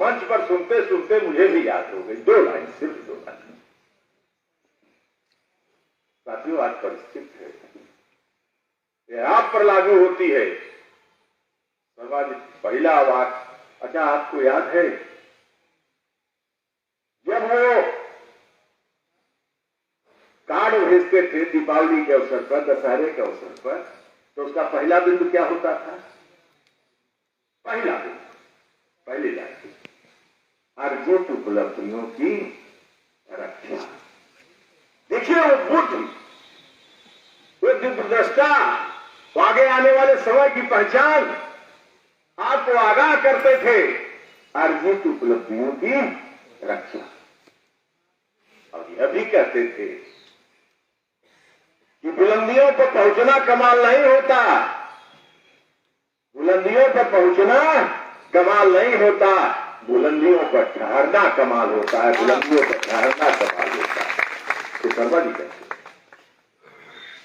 मंच पर सुनते सुनते मुझे भी याद हो गई, 2 लाइन, सिर्फ 2 लाइन। साथियों, आज परिस्थिति है, यह आप पर लागू होती है। सर्वाधिक पहला वाक्य, अच्छा आपको याद है जब वो कार्ड भेजते थे दीपावली के अवसर पर, दशहरे के अवसर पर, तो उसका पहला बिंदु क्या होता था? पहला बिंदु, पहली लाइन, अर्जित उपलब्धियों की रक्षा। देखिए वो बुद्ध, वो दिव्यदृष्टा, वो आगे आने वाले समय की पहचान आपको आगाह करते थे, अर्जित उपलब्धियों की रक्षा। और यह भी कहते थे कि बुलंदियों पर पहुंचना कमाल नहीं होता, बुलंदियों पर पहुंचना कमाल नहीं होता, बुलंदियों पर ठहरना कमाल होता है, बुलंदियों पर ठहरना कमाल होता है। तो शर्मा जी कहते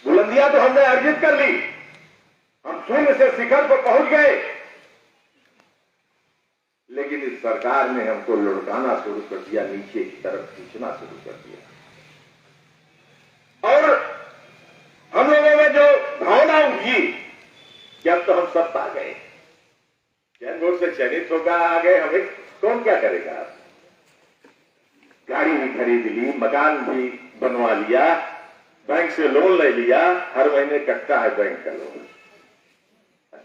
बुलंदियां तो हमने अर्जित कर ली, हम शून्य से शिखर पर पहुंच गए, लेकिन इस सरकार ने हमको लुढ़काना शुरू कर दिया, नीचे की तरफ खींचना शुरू कर दिया। और हम लोगों में जो भावना उठी कि अब तो हम सब पा गए, चैन वोट से चयनित होगा, आ गए, हमें कौन क्या करेगा? गाड़ी भी खरीद ली, मकान भी बनवा लिया, बैंक से लोन ले लिया, हर महीने कटता है बैंक का लोन।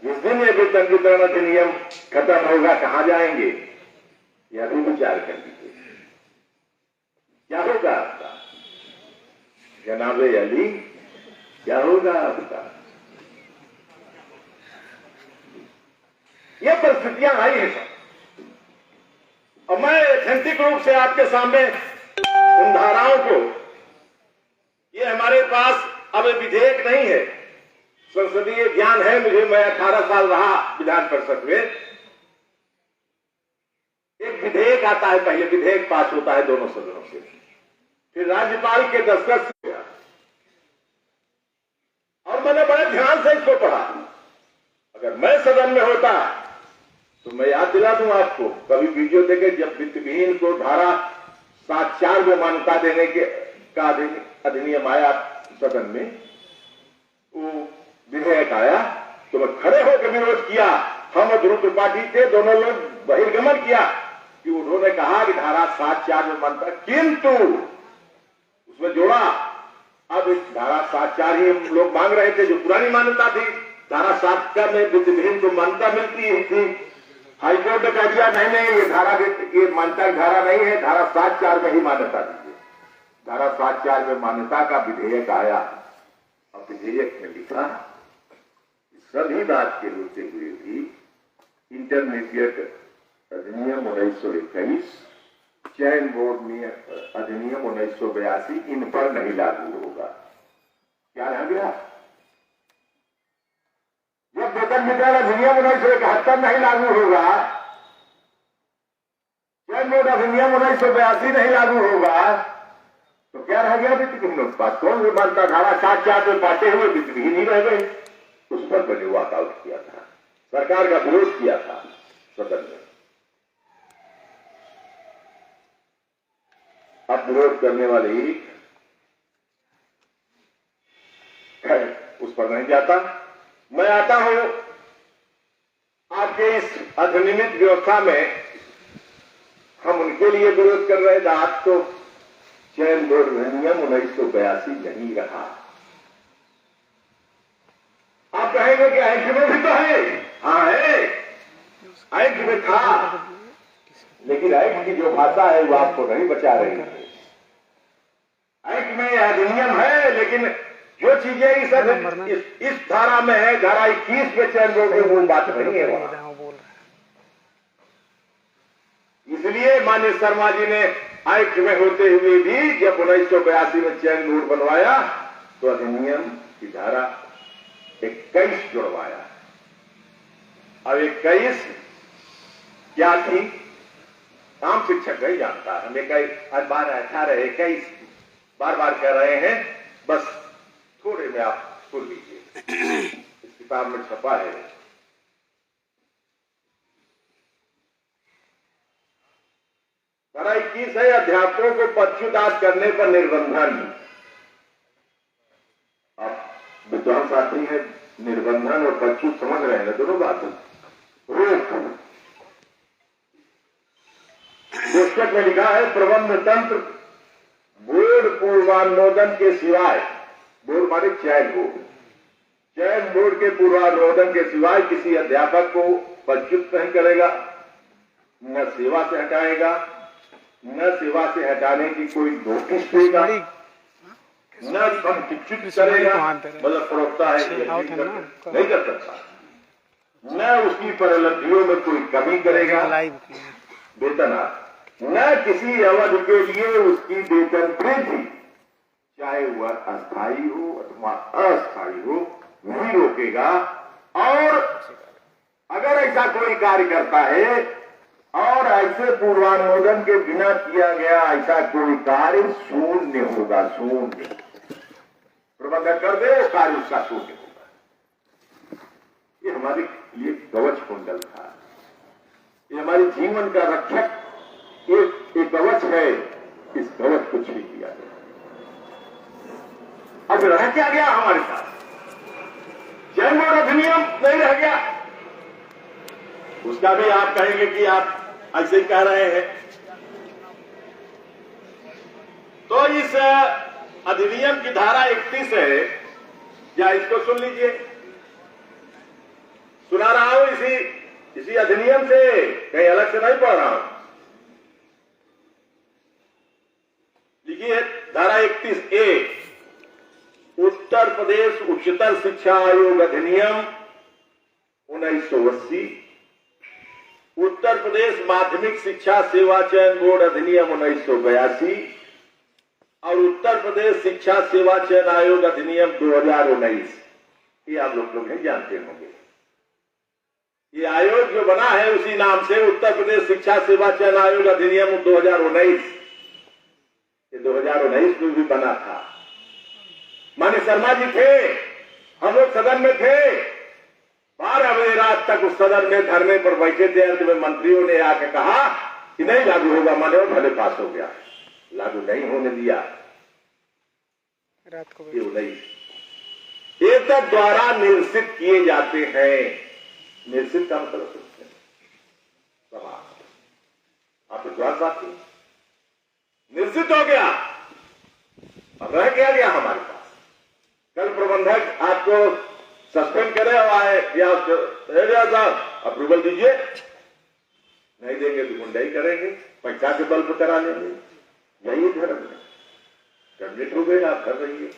जिस दिन ये वेतन वितरण अधिनियम खत्म होगा, कहां जाएंगे? यह भी विचार कर लीजिए, क्या होगा आपका? जनाबे अली, क्या होगा आपका? ये परिस्थितियां आई हैं सब, और मैं ऐतिहासिक रूप से आपके सामने उन धाराओं को, ये हमारे पास अब विधेयक नहीं है, संसदीय ज्ञान है मुझे, मैं 18 साल रहा विधान परिषद में। एक विधेयक आता है, पहले विधेयक पास होता है दोनों सदनों से, फिर राज्यपाल के दस्तखत से, और मैंने बड़े ध्यान से इसको पढ़ा। अगर मैं सदन में होता तो मैं याद दिला दूं आपको, कभी वीडियो देखे जब वित्तविहीन को धारा 7(4) में मान्यता देने के का अधिनियम आया सदन में, वो विधेयक आया, तो मैं खड़े होकर विरोध किया। हम ध्रुव त्रिपाठी थे, दोनों लोग बहिर्गमन किया कि उन्होंने कहा कि धारा 7(4) में मान्यता, किंतु उसमें जोड़ा अब इस धारा 7(4) ही हम लोग मांग रहे थे, जो पुरानी मान्यता थी। धारा 7 में वित्तविहीन को मान्यता मिलती थी, हाईकोर्ट ने कह दिया नहीं नहीं, ये धारा, ये मान्यता धारा नहीं है, धारा 7(4) में ही मान्यता दीजिए। धारा 7(4) में मान्यता का विधेयक आया, और विधेयक में लिखा सभी बात के होते हुए भी इंटरमीडिएट अधिनियम 1921, चयन बोर्ड अधिनियम 1982 इन पर नहीं लागू होगा। क्या रह गया? जब वेतन वितरण अधिनियम 1971 नहीं लागू होगा, चयन बोर्ड अधिनियम 1982 नहीं लागू होगा, तो क्या रह गया? वित्तविहीन उत्पाद कौन भी मानता? धारा 7(4) में बांटे हुए वित्तविहीन ही रह गए। उस पर मैंने वॉकआउट किया था, सरकार का विरोध किया था सदन में। अब विरोध करने वाले ही उस पर नहीं जाता। मैं आता हूं आपके इस अधिनियमित व्यवस्था में, हम उनके लिए विरोध कर रहे थे। आज तो चयन बोर्ड अधिनियम 1982 नहीं रहा। आप कहेंगे कि एक्ट में भी तो है, हाँ है, एक्ट में था, लेकिन एक्ट की जो भाषा है वो आपको नहीं बचा रही है। एक्ट में अधिनियम है, लेकिन जो चीजें इस धारा में है, धारा 21 में चयन बोर्ड में, वो बात नहीं है वहां। इसलिए माननीय शर्मा जी ने एक्ट में होते हुए भी जब 1982 में चयन बोर्ड बनवाया, तो अधिनियम की धारा 21 जुड़वाया। अब 21 क्या थी? आम शिक्षक नहीं जानता। हम 12, 18, 21 बार बार कह रहे हैं, बस थोड़े में आप सुन लीजिए, इस किताब में छपा है। धारा 21 है अध्यापकों को पदच्युत करने पर निर्बंधन। आप विद्वान साथी है, निर्बंधन और पदच्युत समझ रहे हैं दोनों बातें। रोक पुस्तक में लिखा है प्रबंध तंत्र बोर्ड पूर्वानुमोदन के सिवाय, बोर्ड माने चयन बोर्ड, चयन बोर्ड के पूर्वानुमोदन के सिवाय किसी अध्यापक को पदच्युत नहीं करेगा, न सेवा से हटाएगा, न सेवा से हटाने की कोई नोटिस देगा, न संचित करेगा, मतलब प्रवक्ता है नहीं कर सकता, न उसकी परिलब्धियों में कोई कमी करेगा वेतन, न किसी अवधि के लिए उसकी वेतन वृद्धि, चाहे वह अस्थायी हो अथवा अस्थायी हो, नहीं रोकेगा। और अगर ऐसा कोई कार्य करता है और ऐसे पूर्वानुमोदन के बिना किया गया ऐसा कोई कार्य शून्य होगा, शून्य। प्रबंधक कर दे वो कार्य उसका शून्य होगा। ये हमारे लिए कवच कुंडल था, ये हमारे जीवन का रक्षक एक कवच है। इस कवच को छीन लिया गया। अब रह क्या गया हमारे पास? चयन बोर्ड अधिनियम नहीं रह गया। उसका भी आप कहेंगे कि आप ऐसे ही कह रहे हैं। तो इस अधिनियम की धारा 31 है, या इसको सुन लीजिए, सुना रहा हूं इसी अधिनियम से, कहीं अलग से नहीं पढ़ रहा हूं। लिखिए धारा 31A, उत्तर प्रदेश उच्चतर शिक्षा आयोग अधिनियम 1980, उत्तर प्रदेश माध्यमिक शिक्षा सेवा चयन बोर्ड अधिनियम 1982 और उत्तर प्रदेश शिक्षा सेवा चयन आयोग अधिनियम 2019। ये आप लोग नहीं जानते होंगे। ये आयोग जो बना है उसी नाम से उत्तर प्रदेश शिक्षा सेवा चयन आयोग अधिनियम 2019। ये 2019 में भी बना था। माननीय शर्मा जी थे, हम लोग सदन में थे, 12 बजे रात तक उस सदन में धरने पर बैठे थे। अंत में मंत्रियों ने आके कहा कि नहीं लागू होगा, माने भले पास हो गया, लागू नहीं होने दिया। रात को ये 19 एक द्वारा निरसित किए जाते हैं। निरसित का मतलब सुनते हैं समाज, आप विश्वास आती निश्चित हो गया। अब रह गया हमारे पास। कल प्रबंधक आपको सस्पेंड करे और आए या साहब अप्रूवल दीजिए, नहीं देंगे तो गुंडाई करेंगे, पैसा के बल पर करा लेंगे। यही धर्म है। टर्मिनेट हो गए, आप कर रही है।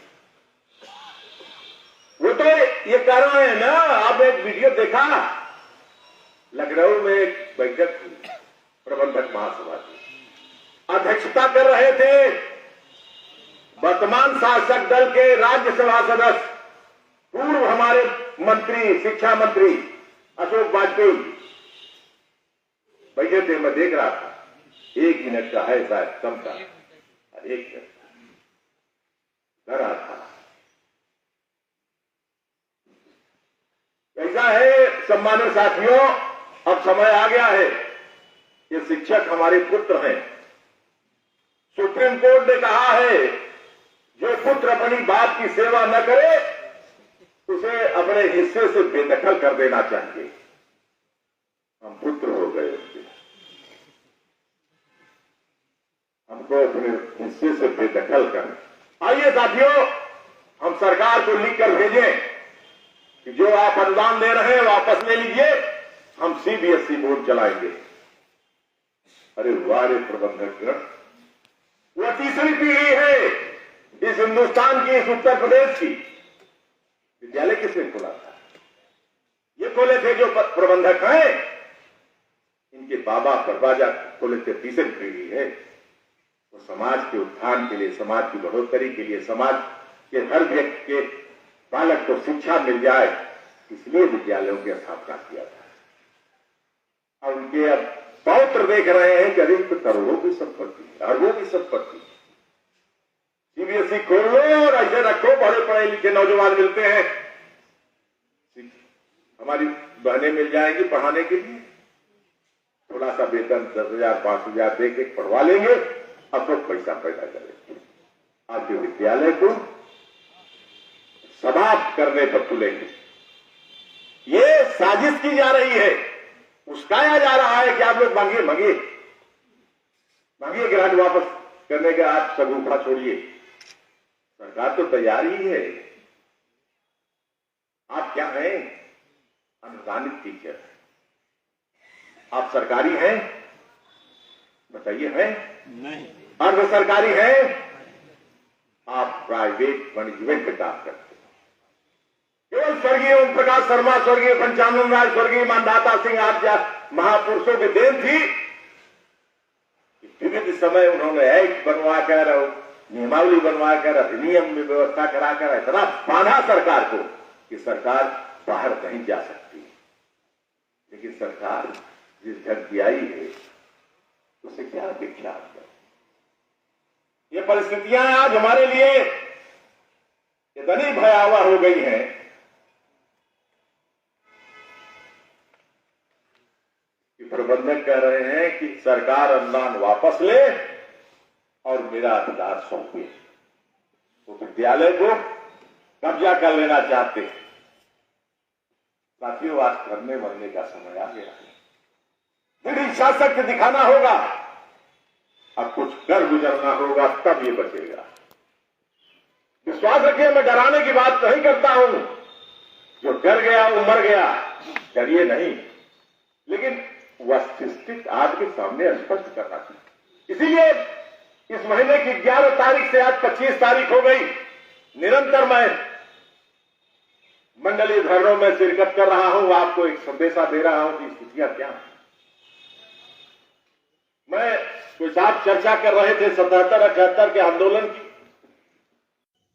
वो तो ये कर रहे हैं ना। आप एक वीडियो देखा, लखनऊ में एक बैठक हुई, प्रबंधक महासभा की अध्यक्षता कर रहे थे वर्तमान शासक दल के राज्यसभा सदस्य, पूर्व हमारे मंत्री, शिक्षा मंत्री अशोक वाजपेयी बैठे थे। मैं देख रहा था, 1 मिनट का है शायद, कम था, 1 मिनट कर रहा था। ऐसा है सम्मानित साथियों, अब समय आ गया है। ये शिक्षक हमारे पुत्र हैं। सुप्रीम कोर्ट ने कहा है जो पुत्र अपनी बाप की सेवा न करे उसे अपने हिस्से से बेदखल कर देना चाहिए। हम पुत्र हो गए उसके, हमको अपने हिस्से से बेदखल कर। आइए साथियों, हम सरकार को लिख कर भेजें कि जो आप अनुदान दे रहे हैं वापस ले लीजिए, हम सीबीएसई बोर्ड चलाएंगे। अरे वाह रे प्रबंधक, वह तीसरी पीढ़ी है इस हिंदुस्तान की, इस उत्तर प्रदेश की। विद्यालय किसने खोला था? ये खोले थे जो प्रबंधक हैं, इनके बाबा परवाजा खोले थे। तीसरी पीढ़ी है। वो समाज के उत्थान के लिए, समाज की बढ़ोतरी के लिए, समाज के हर व्यक्ति के बालक को शिक्षा मिल जाए, इसलिए विद्यालयों की स्थापना किया था। और उनके अब पौत्र देख रहे हैं कि अधिक करोड़ों की संपत्ति, अरबों की संपत्ति। सीबीएसई खोल लो और ऐसे रखो, बड़े पढ़े लिखे नौजवान मिलते हैं, हमारी बहनें मिल जाएंगी पढ़ाने के लिए। थोड़ा सा वेतन 10,000 5,000 दे के पढ़वा लेंगे, अब तो पैसा पैदा करेंगे। आपके विद्यालय को समाप्त करने पर तुलेंगे। ये साजिश की जा रही है, उस्काया जा रहा है कि आप लोग मांगिए मांगिए मांगिए ग्रांट वापस करने का, आप सगुफा छोड़िए। सरकार तो तैयार ही है। आप क्या हैं? अनुदानित टीचर। आप सरकारी हैं? बताइए, हैं? नहीं। अर्ध सरकारी हैं? आप प्राइवेट मैनेजमेंट में काम करते हैं। केवल स्वर्गीय ओम प्रकाश शर्मा, स्वर्गीय पंचानन राय, स्वर्गीय मानदाता सिंह आप महापुरुषों की देन थी। विविध समय उन्होंने एक्ट बनवाकर, नियमावली बनवाकर, अधिनियम में व्यवस्था कराकर इतना बांधा सरकार को कि सरकार बाहर नहीं जा सकती। लेकिन सरकार जिस ढंग की आई है उससे क्या अपेक्षा है? ये परिस्थितियां आज हमारे लिए इतनी भयावह हो गई हैं कि प्रबंधक कह रहे हैं कि सरकार अनुदान वापस ले और मेरा अधिकार सौंपे। वो विद्यालय को कब्जा कर लेना चाहते हैं। साथियों, आज करने मरने का समय आ गया है। दृढ़ इच्छा शक्ति दिखाना होगा, अब कुछ कर गुजरना होगा, तब ये बचेगा। विश्वास रखिए, मैं डराने की बात नहीं करता हूं। जो डर गया वो मर गया, डरिए नहीं। लेकिन वस्तुस्थिति आपके सामने स्पष्ट करना चाहिए। इसीलिए इस महीने की 11 तारीख से आज 25 तारीख हो गई, निरंतर मैं मंडलीय धरनों में शिरकत कर रहा हूं। आपको एक संदेशा दे रहा हूं कि स्थितियां क्या हैं। मैं कुछ आप चर्चा कर रहे थे 77-78 के आंदोलन की,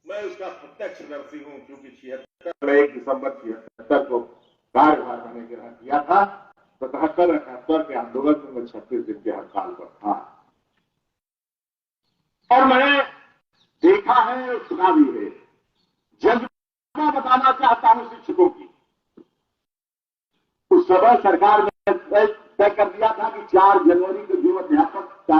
मैं उसका प्रत्यक्षदर्शी हूं, क्योंकि 1 दिसंबर 76 को कार्यभार मैंने ग्रहण किया था। 77-78 के आंदोलन में मैं 36 दिन के हड़ताल पर था और मैंने देखा है और सुना भी है। जब मैं बताना चाहता हूं शिक्षकों की, उस समय सरकार ने तय कर दिया था कि 4 जनवरी को जो अध्यापक